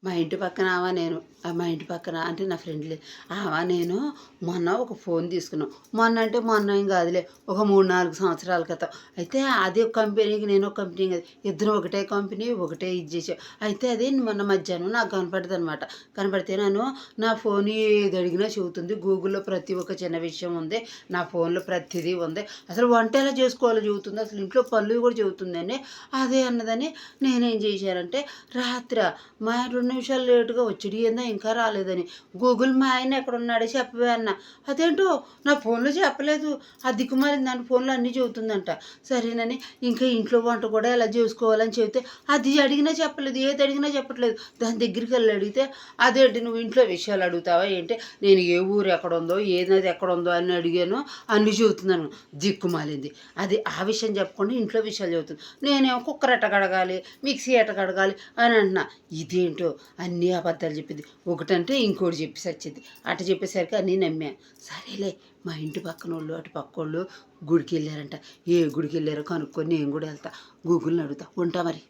మా ఇంటి పక్కన నేను మా ఇంటి పక్కన అంటే నా ఫ్రెండ్లే నేను మొన్న ఒక ఫోన్ తీసుకున్నాం. మొన్న అంటే మొన్న ఏం కాదులే, ఒక 3-4 సంవత్సరాల క్రితం. అయితే అదే ఒక కంపెనీకి నేను ఒక కంపెనీ కాదు, ఇద్దరం ఒకటే కంపెనీ ఒకటే ఇది చేసాం. అయితే అది మొన్న మధ్యాహ్నం నాకు కనపడుతుంది అనమాట. కనపడితే నా ఫోన్ ఏది అడిగినా చెబుతుంది. గూగుల్లో ప్రతి ఒక్క చిన్న విషయం ఉంది, నా ఫోన్లో ప్రతిదీ ఉంది. అసలు వంట ఎలా చేసుకోవాలో చెబుతుంది, అసలు ఇంట్లో పనులు కూడా చెబుతుందని అదే అన్నదని నేనేం చేశానంటే రాత్రి మా 2 నిమిషాలు లేటుగా వచ్చాడు, ఏందో ఇంకా రాలేదని గూగుల్ మా ఆయన ఎక్కడున్నాడో చెప్పవే అన్న. అదేంటో నా ఫోన్లో చెప్పలేదు, ఆ దిక్కుమాలింది దాని ఫోన్లో అన్నీ చెబుతుందంట. సరేనని ఇంకా ఇంట్లో వంట కూడా ఎలా చేసుకోవాలని చెబితే అది అడిగినా చెప్పలేదు, ఏది అడిగినా చెప్పట్లేదు. దాని దగ్గరికి వెళ్ళి అడిగితే అదేంటి నువ్వు ఇంట్లో విషయాలు అడుగుతావా ఏంటి, నేను ఏ ఊరు ఎక్కడుందో ఏది ఎక్కడుందో అని అడిగాను అన్నీ చెబుతున్నాను. దిక్కుమాలింది అది ఆ విషయం చెప్పకుండా ఇంట్లో విషయాలు చెబుతుంది. నేనేమో కుక్కర్ ఎట్ట కడగాలి, మిక్సీ ఎట్ట కడగాలి అని అంటున్నా. ఇదేంటో అన్నీ అబద్ధాలు చెప్పింది, ఒకటంటే ఇంకోటి చెప్పి సచ్చింది. అట చెప్పేసరికి అన్నీ నమ్మా. సరేలే, మా ఇంటి పక్కన వాళ్ళు అటు పక్క వాళ్ళు గుడికి వెళ్ళారంట. ఏ గుడికి వెళ్ళారో కనుక్కొని నేను కూడా వెళ్తా, గూగుల్ని అడుగుతా. ఉంటా మరి.